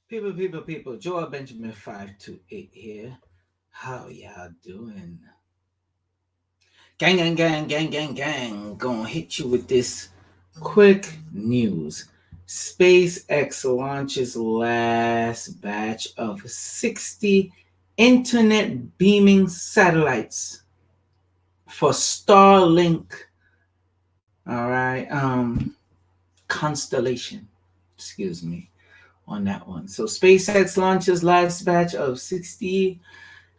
People. Joel Benjamin 528 here. How y'all doing? Gang. Gonna hit you with this quick news. SpaceX launches last batch of 60 internet beaming satellites for Starlink. All right. Constellation. Excuse me on that one. So SpaceX launches last batch of 60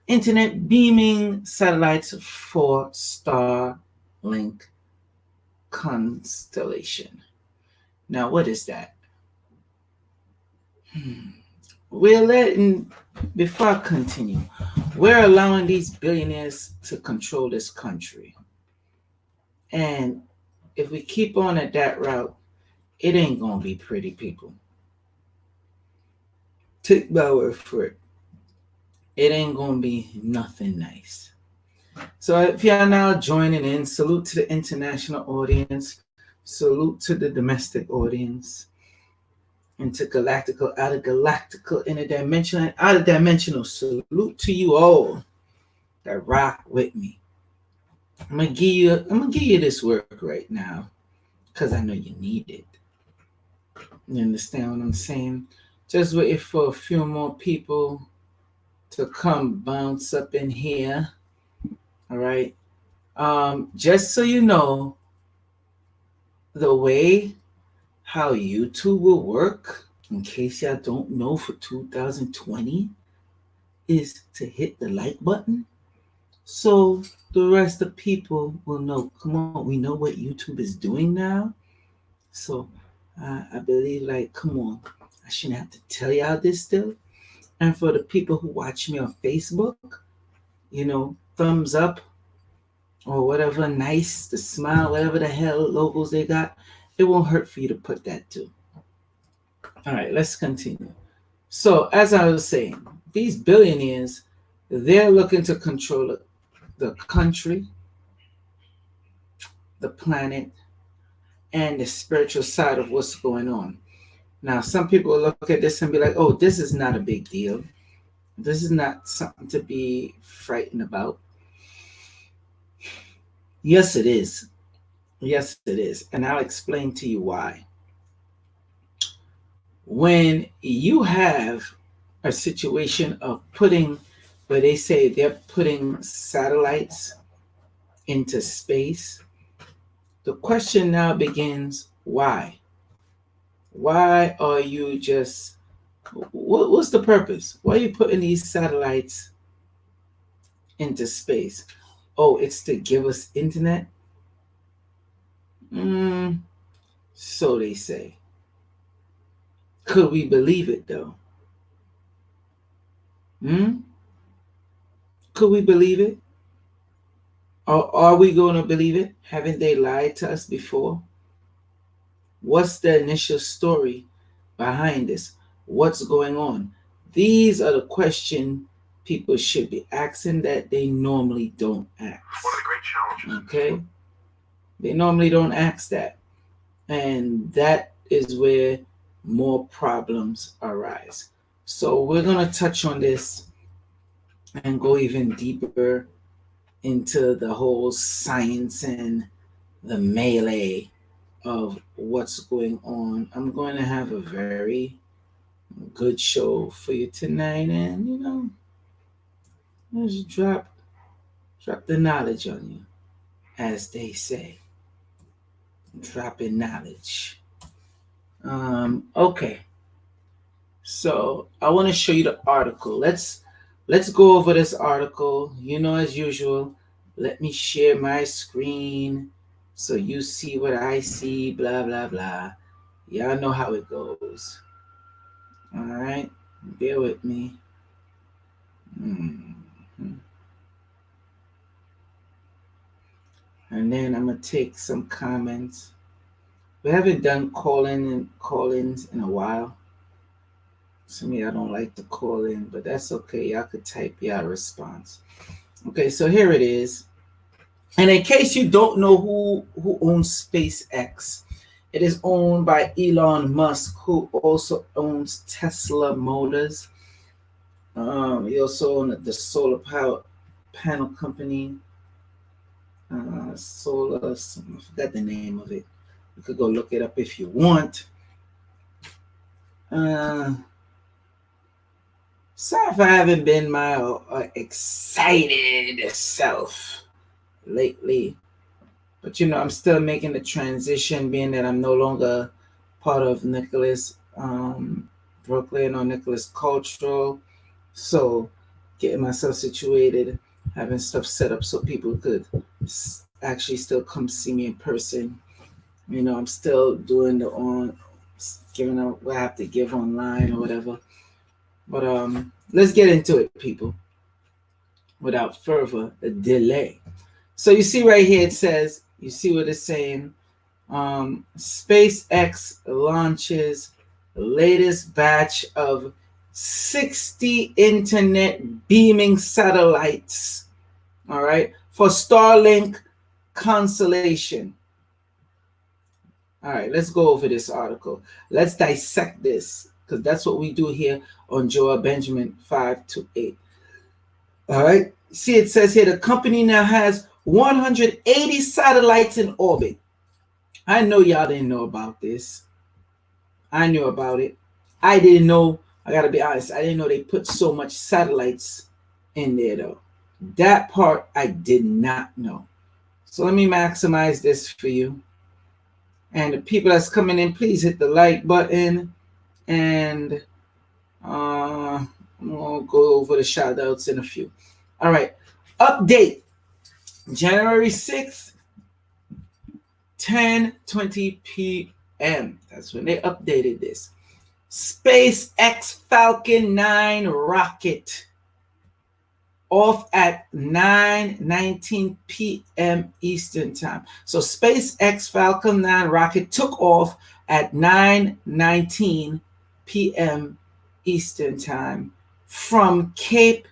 internet beaming satellites for Starlink constellation. Now, what is that? We're letting, before I continue, we're allowing these billionaires to control this country. And if we keep on at that route, it ain't gonna be pretty, people. Take my word for it. It ain't gonna be nothing nice. So if you're now joining in, salute to the international audience, salute to the domestic audience, intergalactical, out of galactical, interdimensional, out of dimensional. Salute to you all that rock with me. I'm gonna give you this work right now because I know you need it. You understand what I'm saying? Just waiting for a few more people to come bounce up in here. All right. Just so you know, the way how YouTube will work, in case y'all don't know, for 2020, is to hit the like button so the rest of people will know. Come on, we know what YouTube is doing now. So I believe, like, come on, I shouldn't have to tell y'all this still. And for the people who watch me on Facebook, thumbs up or whatever, nice, the smile, whatever the hell logos they got, it won't hurt for you to put that too. All right, let's continue. So, as I was saying, these billionaires, they're looking to control the country, the planet, and the spiritual side of what's going on. Now, some people will look at this and be like, oh, this is not a big deal. This is not something to be frightened about. Yes, it is. Yes, it is. And I'll explain to you why. When you have a situation of putting, where they say they're putting satellites into space, the question now begins, why? Why are you just, what's the purpose? Why are you putting these satellites into space? Oh, it's to give us internet? So they say. Could we believe it though? Hmm? Could we believe it? Or are we going to believe it? Haven't they lied to us before? What's the initial story behind this? What's going on? These are the questions people should be asking that they normally don't ask. One of the great challenges. Okay? They normally don't ask that. And that is where more problems arise. So we're going to touch on this and go even deeper into the whole science and the melee of what's going on. I'm going to have a very good show for you tonight, and just drop the knowledge on you, as they say. Dropping knowledge. Okay. So I want to show you the article. Let's go over this article. As usual, let me share my screen so you see what I see. Blah blah blah. Y'all know how it goes. All right, bear with me. Mm-hmm. And then I'm gonna take some comments. We haven't done call-ins in a while. Some of y'all don't like to call in, but that's okay. Y'all could type y'all response. Okay, so here it is. And in case you don't know who owns SpaceX, It is owned by Elon Musk, who also owns Tesla Motors. He also owns the solar power panel company, solar. I forgot the name of it. You could go look it up if you want. Sorry if I haven't been my excited self lately. But I'm still making the transition, being that I'm no longer part of Nicholas Brooklyn or Nicholas Cultural. So getting myself situated, having stuff set up so people could actually still come see me in person. I'm still doing giving out what I have to give online or whatever. But let's get into it, people, without further delay. So you see right here, it says, you see what it's saying. SpaceX launches the latest batch of 60 internet beaming satellites, all right, for Starlink constellation. All right, let's go over this article. Let's dissect this, because that's what we do here on Joel Benjamin 528. All right, see, it says here the company now has 180 satellites in orbit. I know y'all didn't know about this. I knew about it. I didn't know, I gotta be honest, I didn't know they put so much satellites in there though. That part I did not know. So let me maximize this for you. And the people that's coming in, please hit the like button. And I'm gonna go over the shout outs in a few. All right. Update. January 6th, 10:20 p.m. That's when they updated this. SpaceX Falcon 9 rocket off at 9:19 p.m. Eastern time. So SpaceX Falcon 9 rocket took off at 9:19 p.m. Eastern time from Cape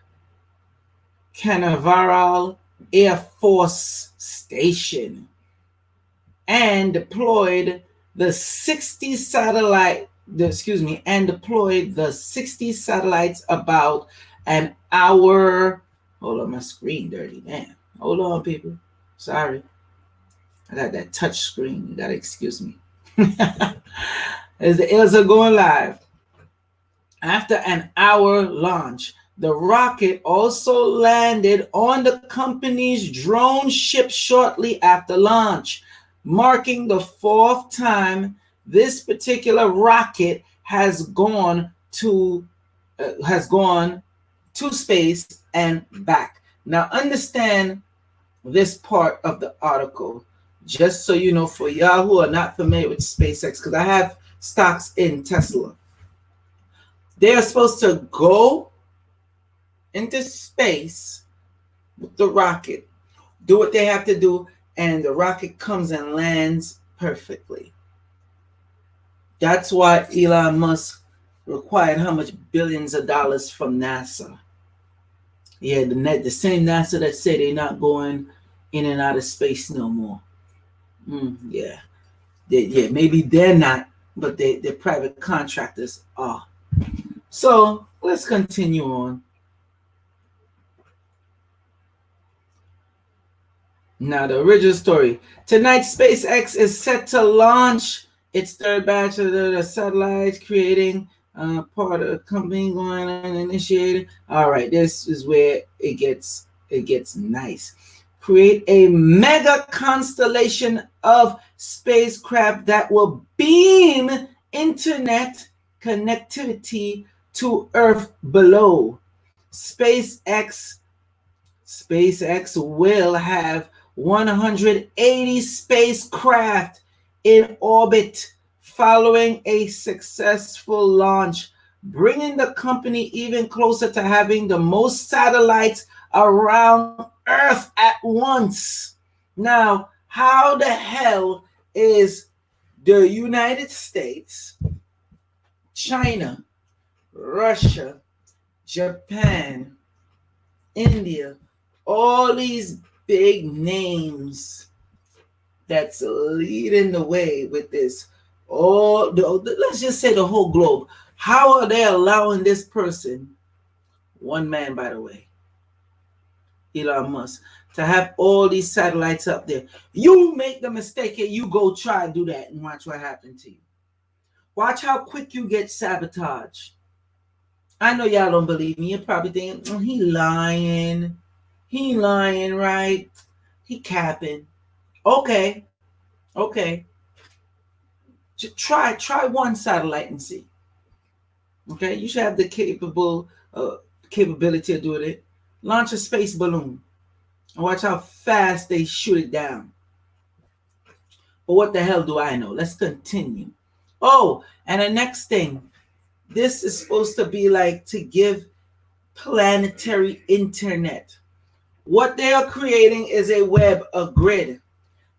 Canaveral Air Force Station and deployed the 60 satellites about an hour. Hold on, my screen dirty, man. Hold on, people. Sorry. I got that touch screen. You gotta excuse me. As the airs are going live. After an hour launch, the rocket also landed on the company's drone ship shortly after launch, marking the fourth time this particular rocket has gone to space and back. Now understand this part of the article, just so you know, for y'all who are not familiar with SpaceX, because I have stocks in Tesla. They are supposed to go into space with the rocket, do what they have to do, and the rocket comes and lands perfectly. That's why Elon Musk required how much billions of dollars from NASA. Yeah, the same NASA that said they're not going in and out of space no more. Yeah, maybe they're not, but their private contractors are. So let's continue on. Now, the original story. Tonight, SpaceX is set to launch its third batch of the satellites, creating part of the company going and initiating. All right, this is where it gets nice. Create a mega constellation of spacecraft that will beam internet connectivity to Earth below. SpaceX will have 180 spacecraft in orbit following a successful launch, bringing the company even closer to having the most satellites around Earth at once. Now, how the hell is the United States, China, Russia, Japan, India, all these big names that's leading the way with this. All let's just say the whole globe. How are they allowing this person, one man by the way, Elon Musk, to have all these satellites up there? You make the mistake and you go try and do that and watch what happens to you. Watch how quick you get sabotaged. I know y'all don't believe me. You're probably thinking, he lying. He lying, right? He capping. Okay, okay. Try one satellite and see. Okay, you should have the capability of doing it. Launch a space balloon and watch how fast they shoot it down. But what the hell do I know? Let's continue. Oh, and the next thing, this is supposed to be like to give planetary internet. What they are creating is a web, a grid.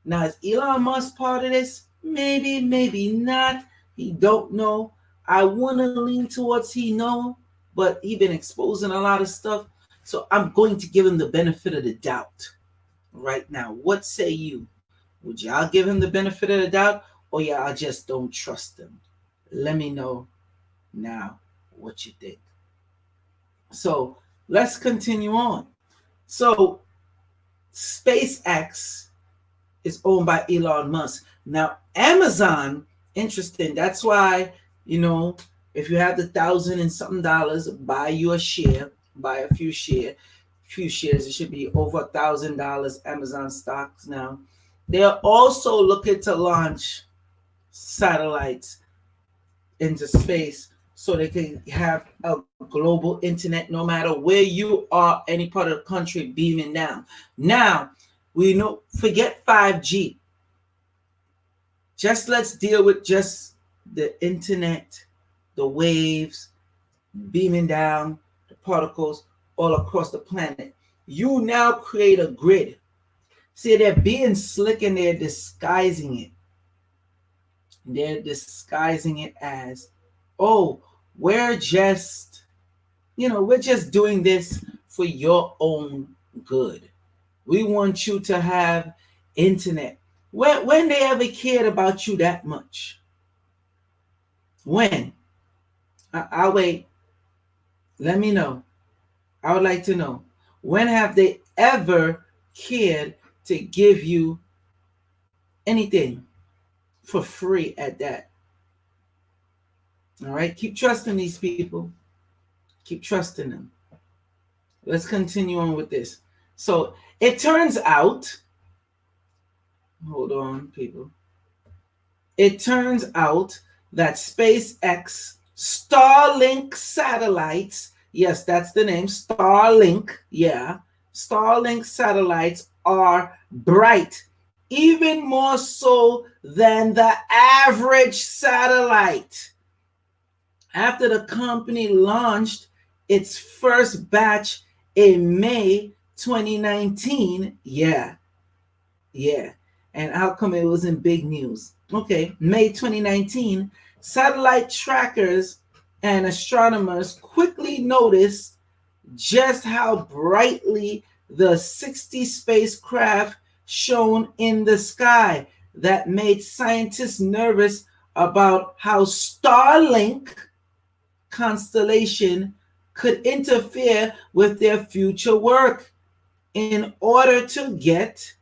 Now, is Elon Musk part of this? Maybe, maybe not. He don't know. I want to lean towards he know, but he been exposing a lot of stuff. So I'm going to give him the benefit of the doubt right now. What say you? Would y'all give him the benefit of the doubt, or y'all just don't trust him? Let me know now what you think. So let's continue on. So SpaceX is owned by Elon Musk. Now, Amazon, interesting. That's why, if you have the $1,000 and something dollars, buy you a share, buy a few shares. It should be over $1,000 Amazon stocks now. They are also looking to launch satellites into space so they can have a global internet no matter where you are, any part of the country, beaming down. Now, we know, forget 5G. Just let's deal with just the internet, the waves, beaming down, the particles all across the planet. You now create a grid. See, they're being slick and they're disguising it. They're disguising it as, oh, we're just doing this for your own good. We want you to have internet. When they ever cared about you that much? When? I'll wait. Let me know. I would like to know. When have they ever cared to give you anything for free at that? All right. Keep trusting these people. Keep trusting them. Let's continue on with this. So it turns out, hold on, people. It turns out that SpaceX Starlink satellites, yes, that's the name, Starlink, yeah. Starlink satellites are bright, even more so than the average satellite. After the company launched its first batch in May 2019, yeah. And how come it was in big news? Okay, May 2019, satellite trackers and astronomers quickly noticed just how brightly the 60 spacecraft shone in the sky. That made scientists nervous about how Starlink constellation could interfere with their future work. In order to get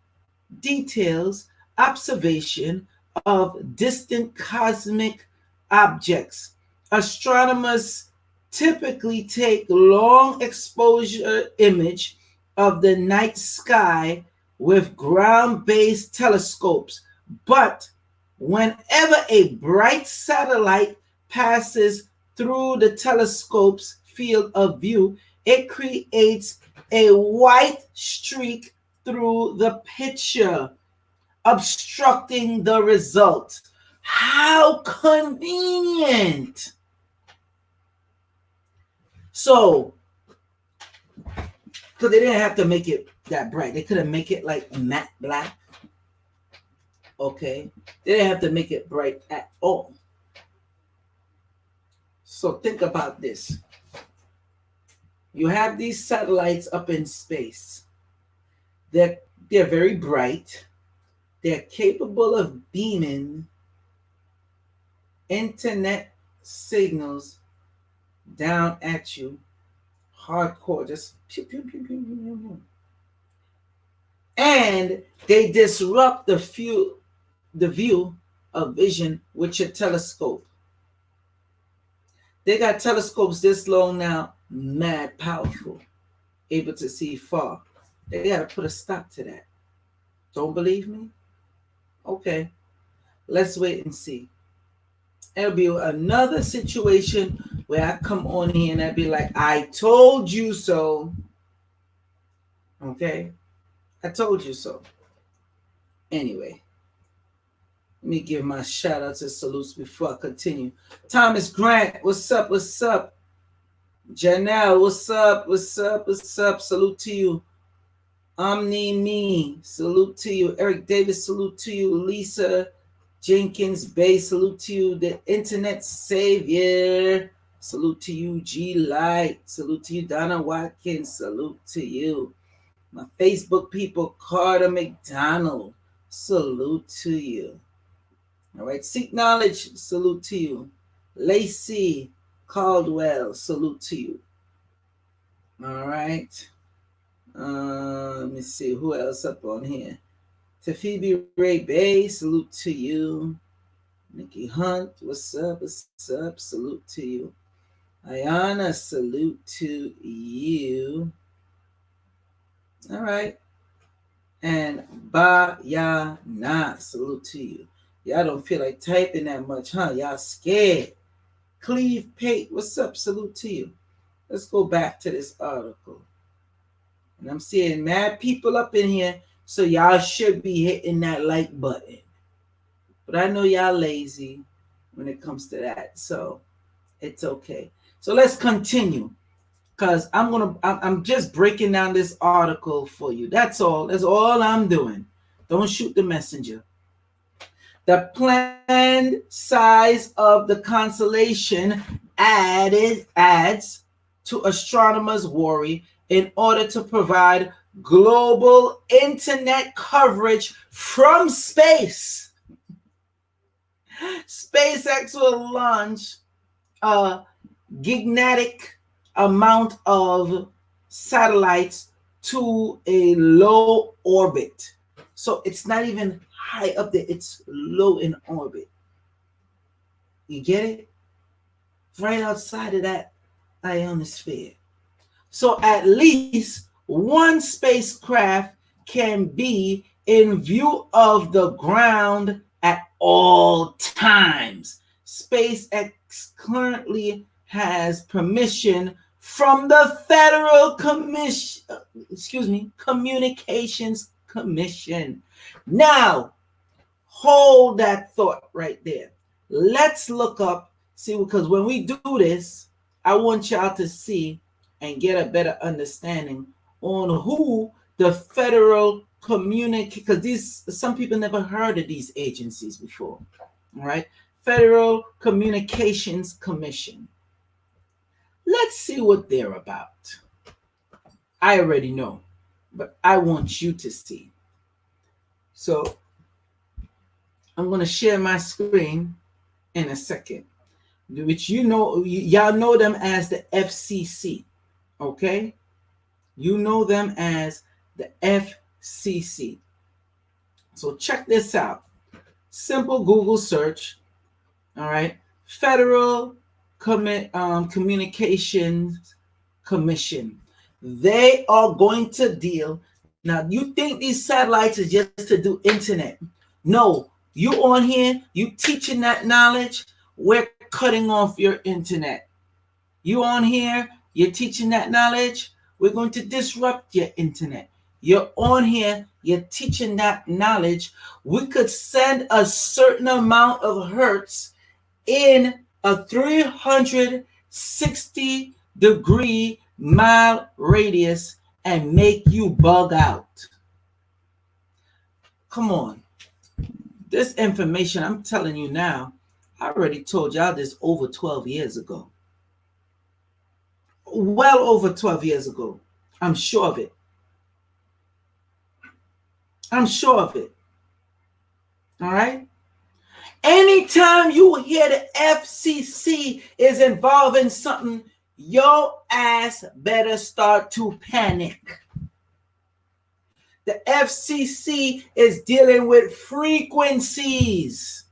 details, observation of distant cosmic objects, astronomers typically take long exposure image of the night sky with ground-based telescopes. But whenever a bright satellite passes through the telescope's field of view, it creates a white streak through the picture, obstructing the result. How convenient. So, because they didn't have to make it that bright. They could have made it like matte black. Okay. They didn't have to make it bright at all. So think about this. You have these satellites up in space. They're very bright. They're capable of beaming internet signals down at you, hardcore, just pew, pew, pew, pew, pew, pew. And they disrupt the view of vision with your telescope. They got telescopes this long now, mad powerful, able to see far. They got to put a stop to that. Don't believe me? Okay, let's wait and see. It'll be another situation where I come on here and I'd be like, I told you so. Okay? I told you so. Anyway, let me give my shout outs and salutes before I continue. Thomas Grant, what's up? What's up? Janelle, what's up? What's up? What's up? Salute to you. Omni Me, salute to you. Eric Davis, salute to you. Lisa Jenkins Bay, salute to you. The Internet Savior, salute to you. G Light, salute to you. Donna Watkins, salute to you. My Facebook people, Carter McDonald, salute to you. All right, Seek Knowledge, salute to you. Lacey Caldwell, salute to you. All right. Let me see who else up on here. To Phoebe Ray Bay, salute to you. Nikki Hunt, what's up? What's up? Salute to you. Ayana, salute to you. All right. And Bayana, salute to you. Y'all don't feel like typing that much, huh? Y'all scared. Cleve Pate, what's up? Salute to you. Let's go back to this article. And I'm seeing mad people up in here, so y'all should be hitting that like button. But I know y'all lazy when it comes to that, so it's okay. So let's continue, because I'm just breaking down this article for you. That's all. That's all I'm doing. Don't shoot the messenger. The planned size of the constellation adds to astronomers' worry in order to provide global internet coverage from space. SpaceX will launch a gigantic amount of satellites to a low orbit. So it's not even high up there, it's low in orbit. You get it? Right outside of that ionosphere. So at least one spacecraft can be in view of the ground at all times. SpaceX currently has permission from the Federal Communications Commission. Now, hold that thought right there. Let's look up, see, because when we do this, I want y'all to see and get a better understanding on who the Federal because some people never heard of these agencies before. All right, Federal Communications Commission. Let's see what they're about. I already know, but I want you to see. So I'm going to share my screen in a second, which y'all know them as the FCC. Okay, you know them as the FCC. So check this out. Simple Google search. All right, Federal Communications Commission. They are going to deal. Now, you think these satellites is just to do internet? No, you on here, you teaching that knowledge. We're cutting off your internet. You on here, you're teaching that knowledge. We're going to disrupt your internet. You're on here, you're teaching that knowledge. We could send a certain amount of hertz in a 360-degree mile radius and make you bug out. Come on. This information I'm telling you now, I already told y'all this over 12 years ago. Well over 12 years ago. I'm sure of it. I'm sure of it. All right. Anytime you hear the FCC is involved in something, your ass better start to panic. The FCC is dealing with frequencies.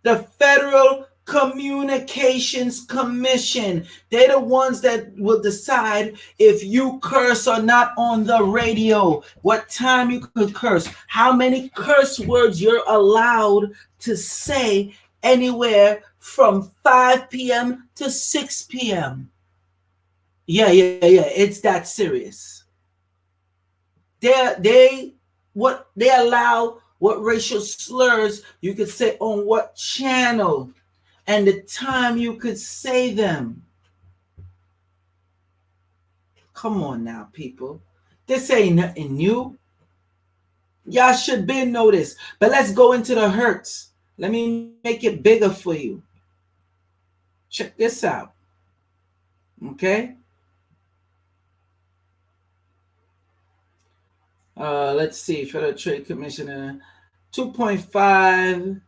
The Federal Communications Commission, they're the ones that will decide if you curse or not on the radio, what time you could curse, how many curse words you're allowed to say anywhere from 5 p.m. to 6 p.m. Yeah. It's that serious. They allow what racial slurs you could say on what channel and the time you could say them. Come on now, people. This ain't nothing new. Y'all should be noticed. But let's go into the hurts. Let me make it bigger for you. Check this out. Okay? Let's see. Federal Trade Commission 2.5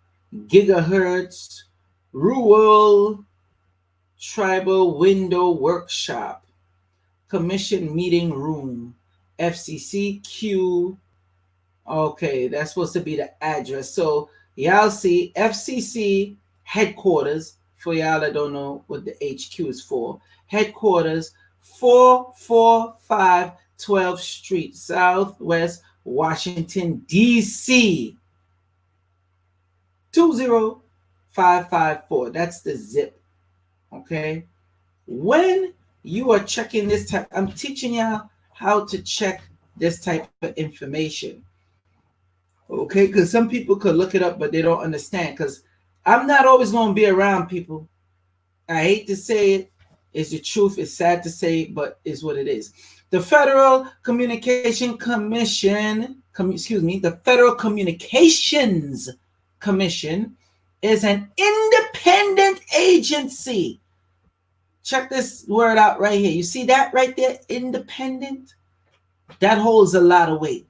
gigahertz rural tribal window workshop commission meeting room FCCQ. Okay, that's supposed to be the address. So y'all see FCC headquarters, for y'all that don't know what the HQ is for. Headquarters 445 12th Street, Southwest Washington, D.C. 20554. That's the zip. Okay. When you are checking this type, I'm teaching y'all how to check this type of information. Okay, because some people could look it up, but they don't understand. Because I'm not always going to be around, people. I hate to say it. It's the truth. It's sad to say, but it's what it is. The Federal Communication Commission, the Federal Communications Commission is an independent agency. Check this word out right here. You see that right there? Independent? That holds a lot of weight.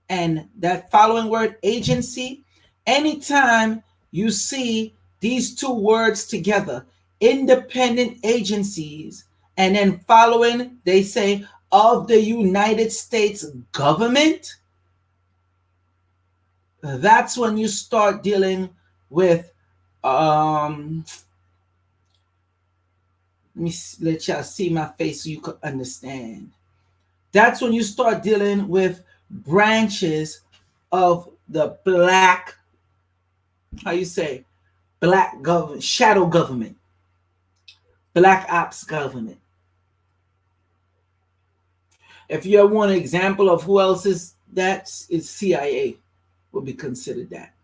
And that following word, agency, anytime you see these two words together, independent agencies, and then following, they say, of the United States government, that's when you start dealing with, let me let y'all see my face so you can understand. That's when you start dealing with branches of the black, how you say, black government, shadow government, black ops government. If you want an example of who else is that, is CIA will be considered that.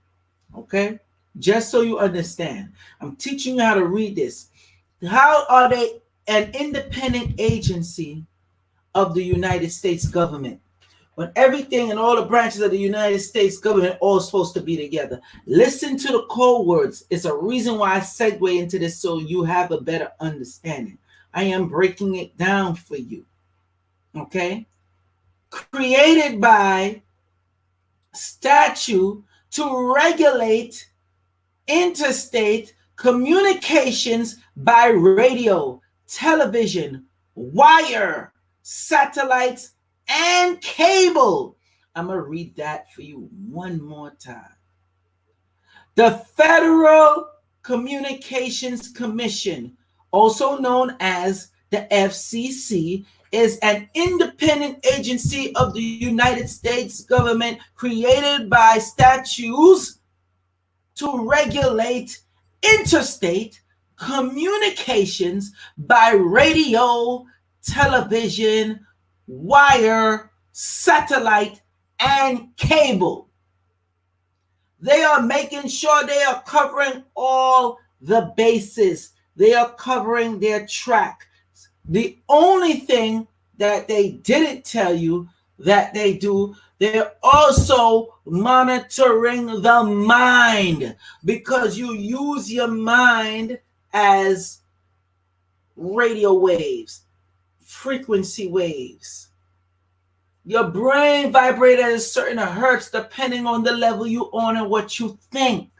Okay? Just so you understand. I'm teaching you how to read this. How are they an independent agency of the United States government? When everything and all the branches of the United States government all supposed to be together. Listen to the code words. It's a reason why I segue into this so you have a better understanding. I am breaking it down for you. Okay? Created by statute to regulate interstate communications by radio, television, wire, satellites, and cable. I'm going to read that for you one more time. The Federal Communications Commission, also known as the FCC, is an independent agency of the United States government created by statutes to regulate interstate communications by radio, television, wire, satellite, and cable. They are making sure they are covering all the bases. They are covering their track. The only thing that they didn't tell you that they do, they're also monitoring the mind, because you use your mind as radio waves, frequency waves. Your brain vibrates at a certain hertz depending on the level you on and what you think.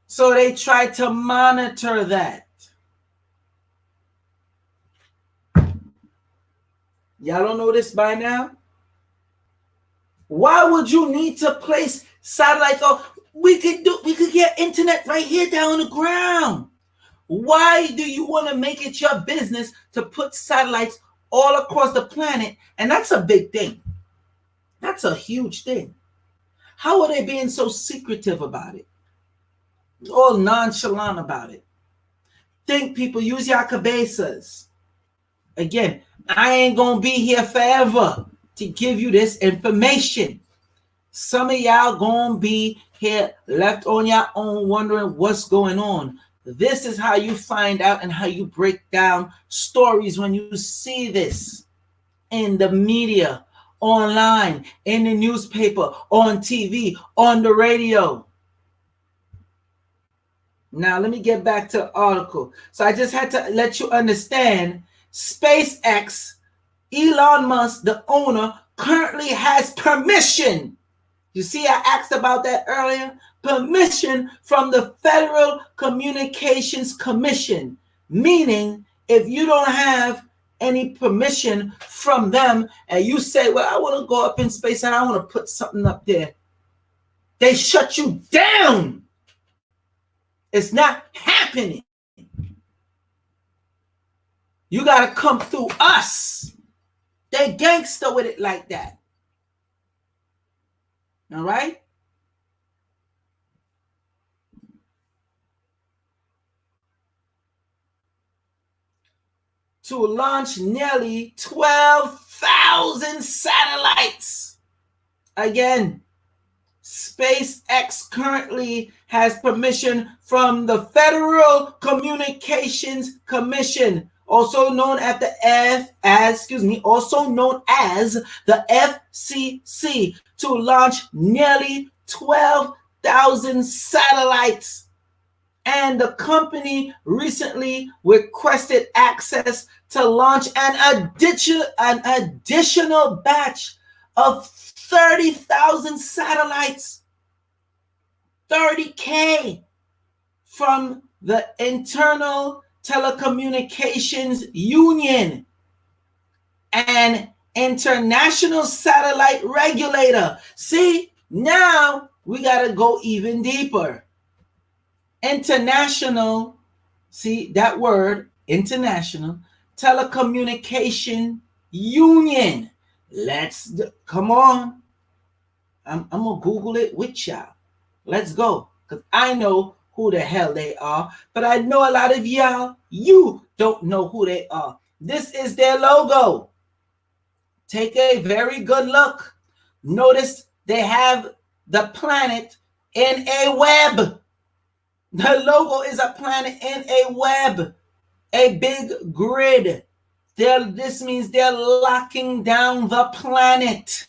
So they try to monitor that. Y'all don't know this by now? Why would you need to place satellites? Oh, we could get internet right here down on the ground. Why do you want to make it your business to put satellites all across the planet? And that's a big thing. That's a huge thing. How are they being so secretive about it? All nonchalant about it. Think, people, use your cabezas. Again, I ain't gonna be here forever to give you this information. Some of y'all gonna be here left on your own wondering what's going on. This is how you find out and how you break down stories when you see this in the media, online, in the newspaper, on TV, on the radio. Now, let me get back to the article. So I just had to let you understand SpaceX, Elon Musk, the owner, currently has permission. You see, I asked about that earlier. Permission from the Federal Communications Commission. Meaning, if you don't have any permission from them and you say, well, I want to go up in space and I want to put something up there, they shut you down. It's not happening. You got to come through us. They gangster with it like that. All right? To launch nearly 12,000 satellites. Again, SpaceX currently has permission from the Federal Communications Commission, also known as the FCC, to launch nearly 12,000 satellites. And the company recently requested access to launch an additional batch of 30,000 satellites, 30K, from the Internal Telecommunications Union, an international satellite regulator. See, now we got to go even deeper. International, see that word, International Telecommunication Union. Come on. I'm going to Google it with y'all. Let's go. Because I know who the hell they are. But I know a lot of y'all, you don't know who they are. This is their logo. Take a very good look. Notice they have the planet in a web. The logo is a planet in a web. A big grid. This means they're locking down the planet.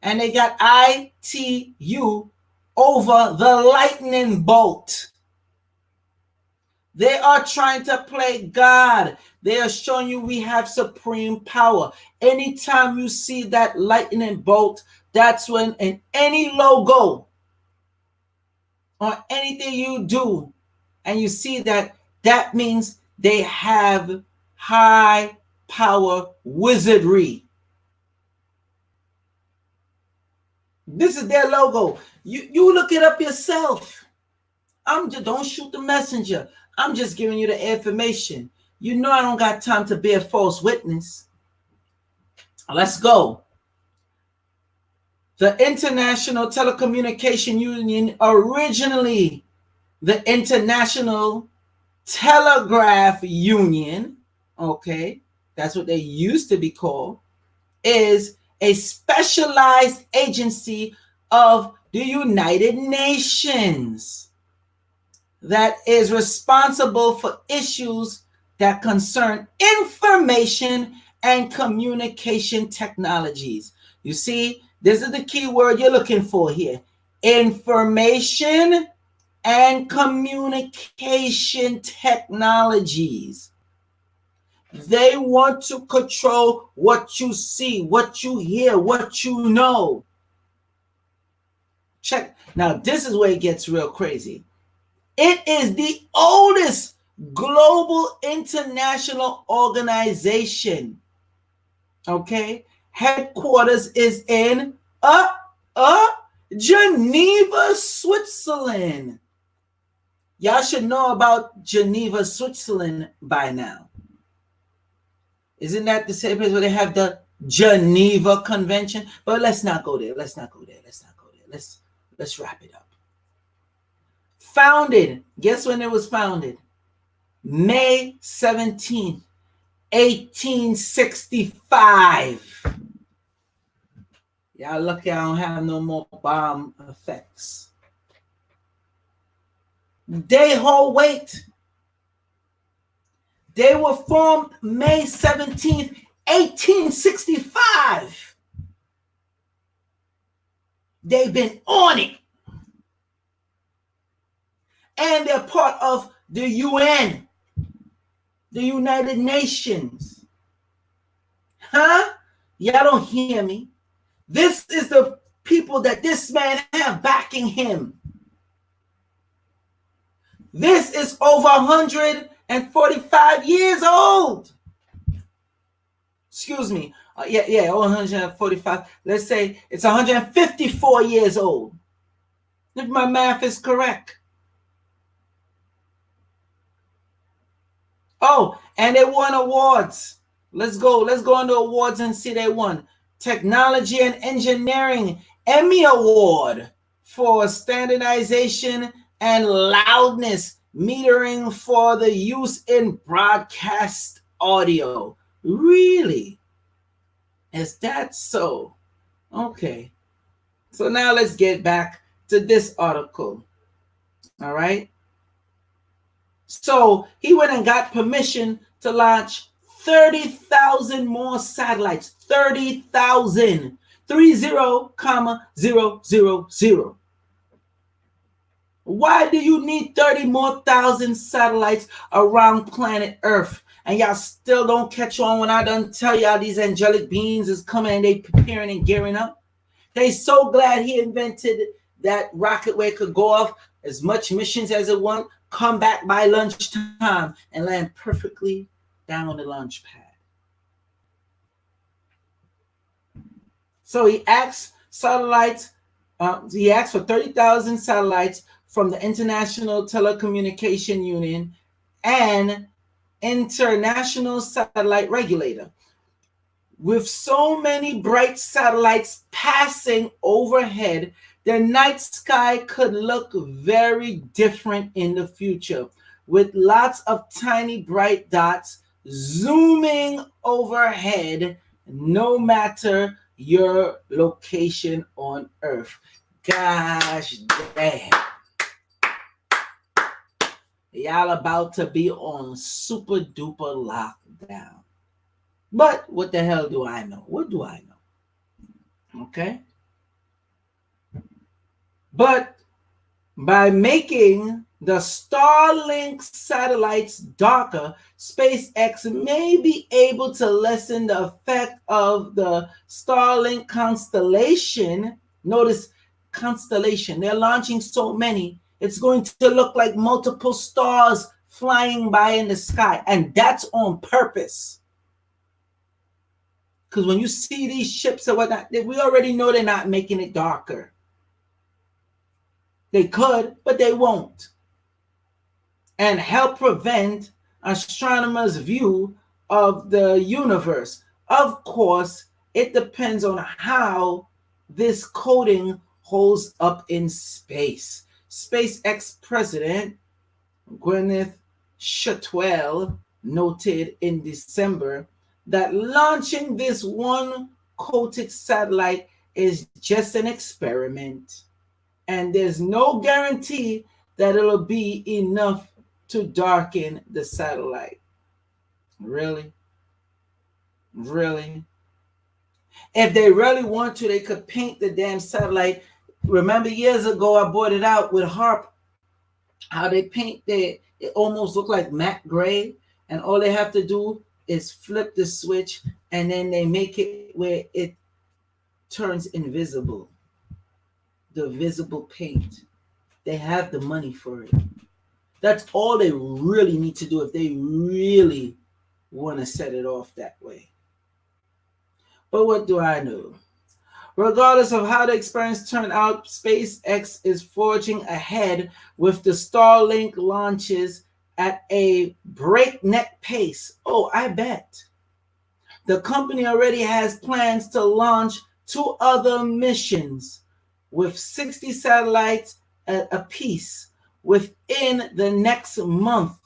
And they got ITU over the lightning bolt. They are trying to play God. They are showing you we have supreme power. Anytime you see that lightning bolt, that's when in any logo or anything you do, and you see that, that means they have high power wizardry. This is their logo. You look it up yourself. Don't shoot the messenger. I'm just giving you the information. You know I don't got time to bear false witness. Let's go. The International Telecommunication Union, originally the International Telegraph Union, okay, that's what they used to be called, is a specialized agency of the United Nations that is responsible for issues that concern information and communication technologies. You see, this is the key word you're looking for here. Information and communication technologies. They want to control what you see, what you hear, what you know. Check. Now, this is where it gets real crazy. It is the oldest global international organization. Okay? Headquarters is in Geneva, Switzerland. Y'all should know about Geneva, Switzerland by now. Isn't that the same place where they have the Geneva Convention? But let's not go there. Let's wrap it up. Founded. Guess when it was founded? May 17th, 1865. Y'all lucky I don't have no more bomb effects. They hold weight. They were formed May 17th, 1865. They've been on it. And they're part of the UN, the United Nations. Huh? Y'all don't hear me. This is the people that this man have backing him. This is over 145 years old. Excuse me. Yeah, 145. Let's say it's 154 years old. If my math is correct. Oh, and they won awards. Let's go into awards and see they won. Technology and Engineering Emmy Award for standardization and loudness metering for the use in broadcast audio. Really? Is that so? Okay. So now let's get back to this article. All right. So he went and got permission to launch 30,000 more satellites. 30,000. 30,000. Why do you need 30 more thousand satellites around planet Earth? And y'all still don't catch on when I done tell y'all these angelic beings is coming and they preparing and gearing up? They so glad he invented that rocket where it could go off as much missions as it want, come back by lunchtime and land perfectly down on the launch pad. So he asked satellites, he asked for 30,000 satellites from the International Telecommunication Union and International Satellite Regulator. With so many bright satellites passing overhead, the night sky could look very different in the future, with lots of tiny bright dots zooming overhead, no matter your location on Earth. Gosh damn. Y'all about to be on super duper lockdown. But what the hell do I know? What do I know? Okay. But by making the Starlink satellites darker, SpaceX may be able to lessen the effect of the Starlink constellation. Notice constellation. They're launching so many. It's going to look like multiple stars flying by in the sky. And that's on purpose. Because when you see these ships or whatnot, we already know they're not making it darker. They could, but they won't. And help prevent astronomers' view of the universe. Of course, it depends on how this coating holds up in space. SpaceX President Gwyneth Shotwell noted in December that launching this one coated satellite is just an experiment, and there's no guarantee that it'll be enough to darken the satellite. Really? Really? If they really want to, they could paint the damn satellite. Remember years ago, I brought it out with HARP, how they paint it almost look like matte gray, and all they have to do is flip the switch and then they make it where it turns invisible. The visible paint. They have the money for it. That's all they really need to do if they really want to set it off that way. But what do I know? Regardless of how the experience turned out, SpaceX is forging ahead with the Starlink launches at a breakneck pace. Oh, I bet. The company already has plans to launch 2 other missions with 60 satellites apiece within the next month.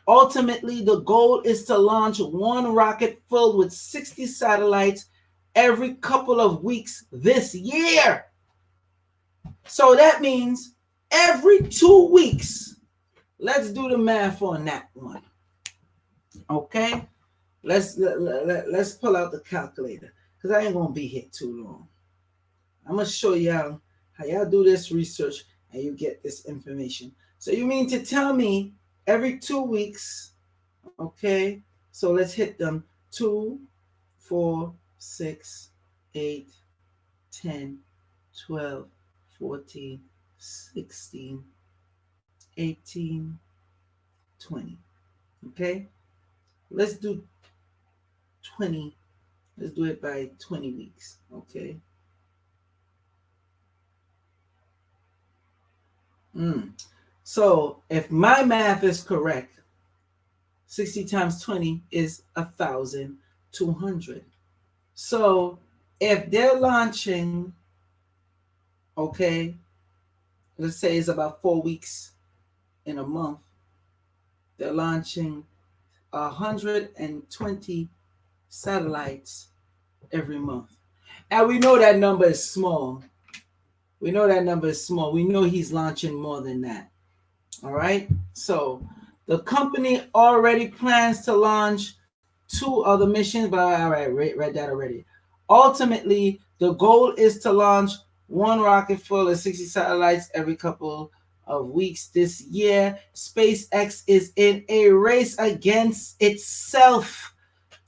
Ultimately, the goal is to launch one rocket filled with 60 satellites every couple of weeks this year. So that means every 2 weeks. Let's do the math on that one. Okay? Let's pull out the calculator because I ain't gonna be here too long. I'm gonna show y'all how y'all do this research and you get this information. So you mean to tell me every 2 weeks, okay? So let's hit them 2, 4, 6, 8, 10, 12, 14, 16, 18, 20. Okay? Let's do 20. Let's do it by 20 weeks. Okay? So if my math is correct, 60 times 20 is 1,200. So if they're launching, okay, let's say it's about 4 weeks in a month, they're launching 120 satellites every month. And we know that number is small. We know that number is small. We know he's launching more than that. All right. So the company already plans to launch 2 other missions, but all right, read that already. Ultimately, the goal is to launch one rocket full of 60 satellites every couple of weeks this year. SpaceX is in a race against itself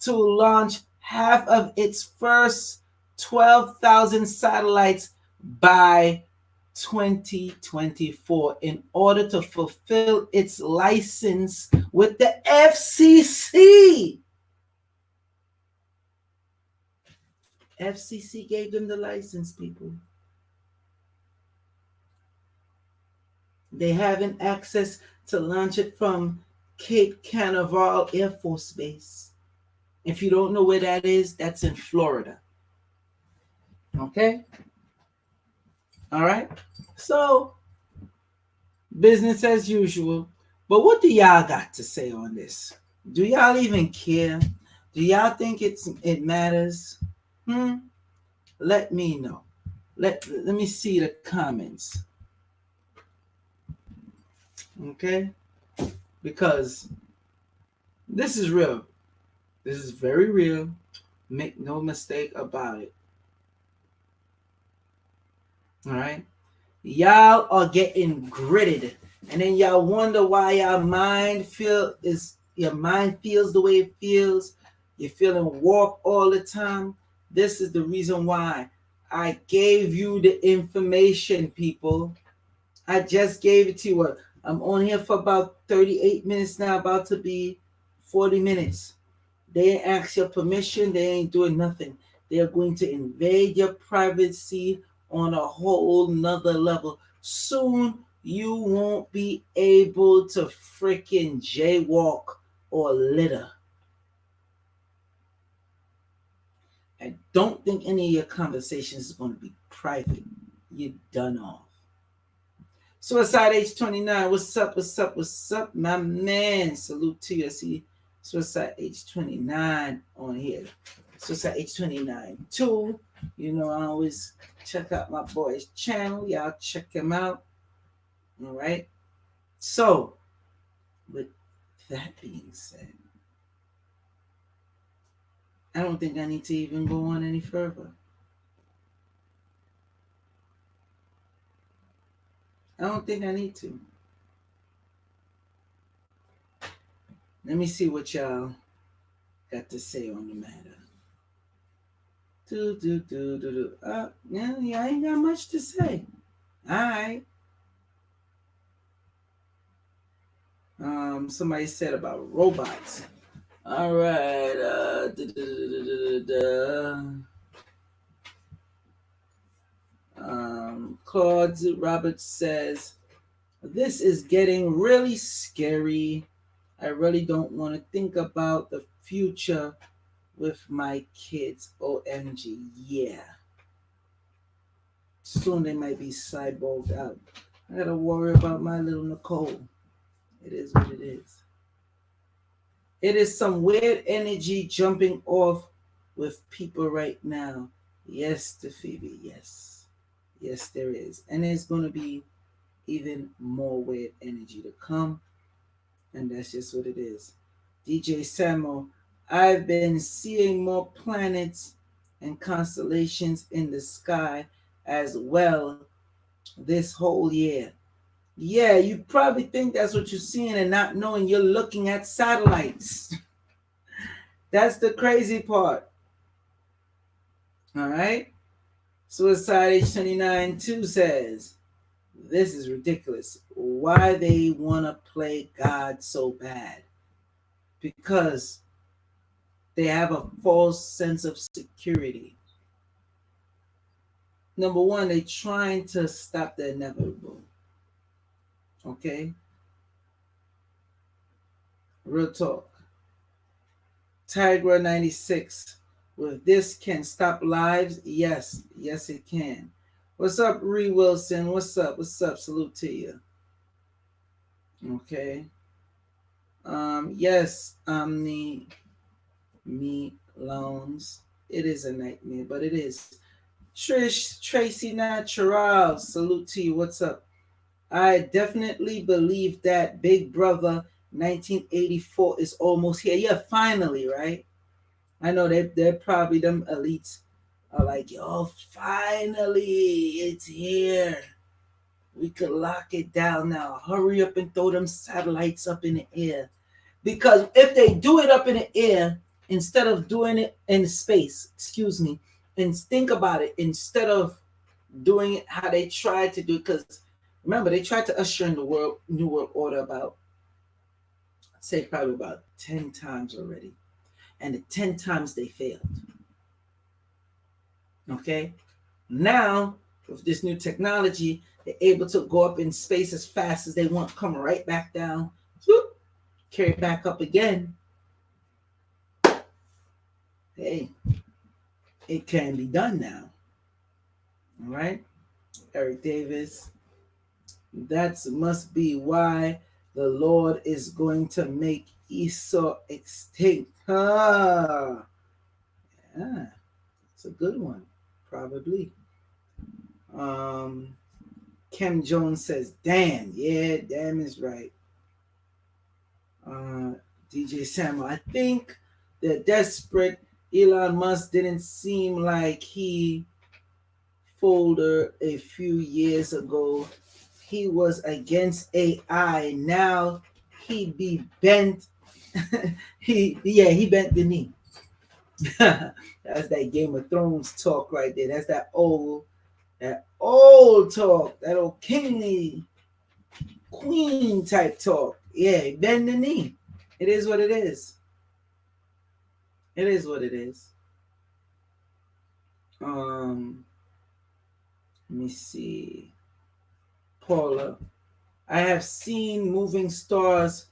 to launch half of its first 12,000 satellites by 2024 in order to fulfill its license with the FCC. FCC gave them the license, people. They haven't access to launch it from Cape Canaveral Air Force Base. If you don't know where that is, that's in Florida. Okay? All right? So, business as usual. But what do y'all got to say on this? Do y'all even care? Do y'all think it matters? Let me know. Let me see the comments. Okay? Because this is real. This is very real. Make no mistake about it. All right? Y'all are getting gritted. And then y'all wonder why your mind feels the way it feels. You're feeling warped all the time. This is the reason why I gave you the information, people. I just gave it to you. I'm on here for about 38 minutes now, about to be 40 minutes. They ain't ask your permission. They ain't doing nothing. They are going to invade your privacy on a whole nother level. Soon, you won't be able to freaking jaywalk or litter. I don't think any of your conversations is going to be private. You're done off. Suicide H29, what's up, my man? Salute to you. I see Suicide H29 on here. Suicide H29 too. You know, I always check out my boy's channel. Y'all check him out. All right. So, with that being said, I don't think I need to even go on any further. I don't think I need to. Let me see what y'all got to say on the matter? Do do do do do. Yeah, yeah, I ain't got much to say. All right. Somebody said about robots. All right. Claude Roberts says, "This is getting really scary. I really don't want to think about the future with my kids. OMG, yeah. Soon they might be cyborged out. I gotta worry about my little Nicole. It is what it is. It is some weird energy jumping off with people right now. Yes, to Phoebe, yes. Yes, there is. And there's going to be even more weird energy to come. And that's just what it is. DJ Samuel, I've been seeing more planets and constellations in the sky as well this whole year. Yeah, you probably think that's what you're seeing and not knowing you're looking at satellites. That's the crazy part. All right. Suicide Age 29 2 says, this is ridiculous. Why they want to play God so bad? Because they have a false sense of security. Number one, they're trying to stop the inevitable. Okay? Real talk. Tigra 96. With this can stop lives? Yes. Yes, it can. What's up, Ree Wilson? What's up? What's up? Salute to you. Okay. Yes, Omni Me Loans. It is a nightmare, but it is. Trish Tracy Natural. Salute to you. What's up? I definitely believe that Big Brother 1984 is almost here. Yeah, finally, right? I know they're probably them elites are like, yo, finally, it's here. We could lock it down now. Hurry up and throw them satellites up in the air. Because if they do it up in the air instead of doing it in space, excuse me, and think about it, instead of doing it how they tried to do it, because remember, they tried to usher in the New World Order about, I'd say probably about 10 times already. And the 10 times they failed. Okay? Now, with this new technology, they're able to go up in space as fast as they want, come right back down, whoop, carry it back up again. Hey, it can be done now. All right? Eric Davis. That must be why the Lord is going to make Esau extinct. Ah, yeah, it's a good one, probably. Um, Kim Jones says, "Damn, yeah, damn is right." DJ Samuel, I think the desperate Elon Musk didn't seem like he folded a few years ago. He was against AI. Now he be bent. he bent the knee. That's that Game of Thrones talk right there. That's that old talk. That old kingly queen type talk. Yeah, bend the knee. It is what it is. It is what it is. Let me see. Paula, I have seen moving stars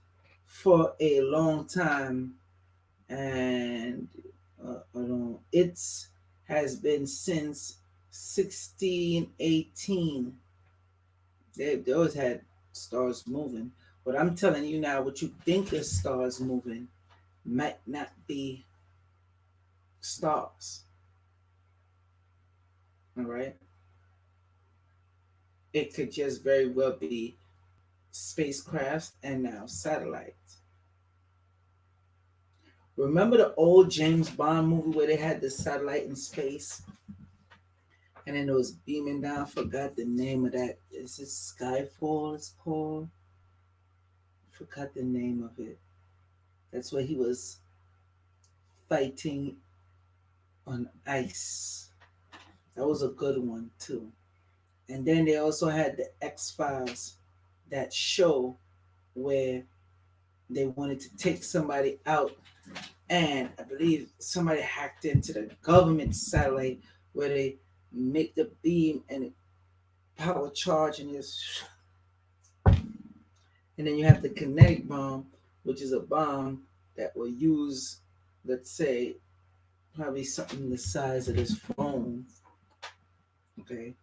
for a long time, and it's has been since 1618. They always had stars moving, but I'm telling you now, what you think is stars moving might not be stars. All right, it could just very well be spacecrafts and now satellites. Remember the old James Bond movie where they had the satellite in space and then it was beaming down? Forgot the name of that. Is it Skyfall? It's called. Forgot the name of it. That's where he was fighting on ice. That was a good one too. And then they also had the X Files, that show where they wanted to take somebody out, and I believe somebody hacked into the government satellite where they make the beam and it power charge and just, and then you have the kinetic bomb, which is a bomb that will use, let's say, probably something the size of this phone, okay,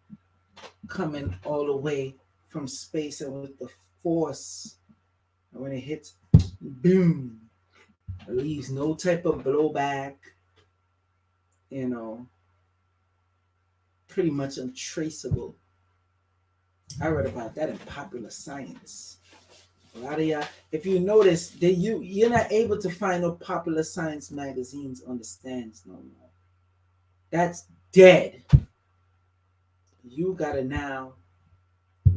coming all the way from space, and with the force, and when it hits, boom, it leaves no type of blowback, you know, pretty much untraceable. I read about that in Popular Science. A lot of y'all, if you notice, that you're not able to find no Popular Science magazines on the stands no more. That's dead. You gotta now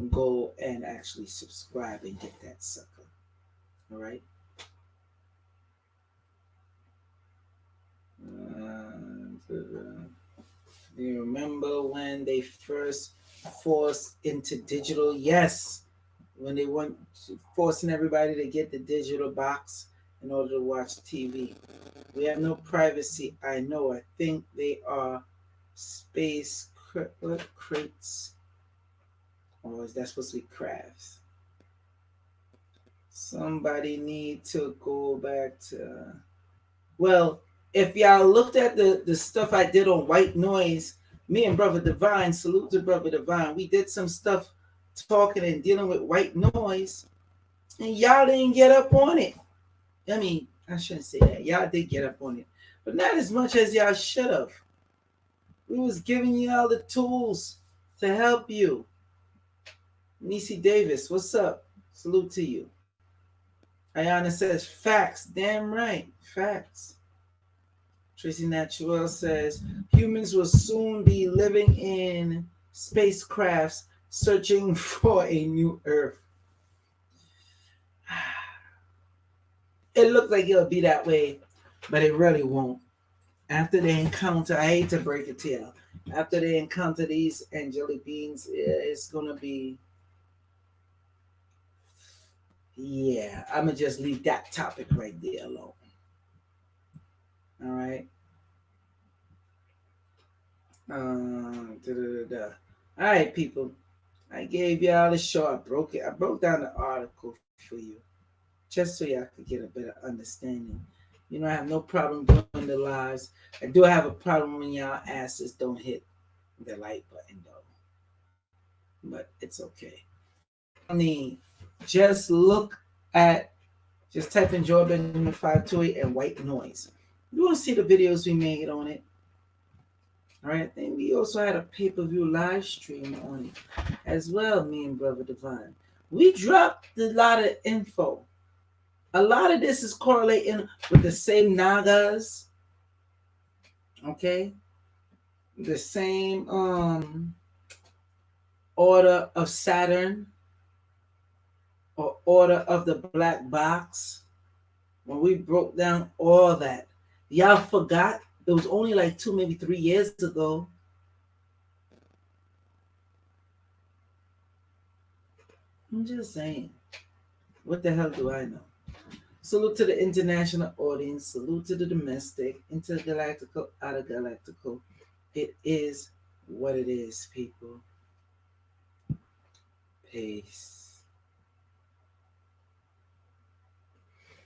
go and actually subscribe and get that sucker. All right. Do you remember when they first forced into digital? Yes, when they went forcing everybody to get the digital box in order to watch TV. We have no privacy. I know. I think they are space crates, or is that supposed to be crafts? Somebody need to go back to. Well, if y'all looked at the stuff I did on white noise, me and Brother Divine, salute to Brother Divine, we did some stuff talking and dealing with white noise, and y'all didn't get up on it. I mean, I shouldn't say that. Y'all did get up on it, but not as much as y'all should have. We was giving you all the tools to help you. Nisi Davis, what's up? Salute to you. Ayana says, facts. Damn right. Facts. Tracy Natural says, humans will soon be living in spacecrafts searching for a new Earth. It looks like it'll be that way, but it really won't. After they encounter, I hate to break it to you, after they encounter these angelic beings, it's going to be, yeah, I'm going to just leave that topic right there alone. All right. All right, people. I gave y'all a show. I broke it. I broke down the article for you, just so y'all could get a better understanding. You know, I have no problem doing the lives. I do have a problem when y'all asses don't hit the like button, though. But it's okay. I mean, just look at, just type in Joy Benjamin 528 and white noise. You want to see the videos we made on it. All right, then we also had a pay-per-view live stream on it as well, me and Brother Divine. We dropped a lot of info. A lot of this is correlating with the same Nagas, okay? The same order of Saturn or order of the black box. When we broke down all that, y'all forgot it was only like 2, maybe 3 years ago. I'm just saying. What the hell do I know? Salute to the international audience. Salute to the domestic, intergalactical, out of galactical. It is what it is, people. Peace.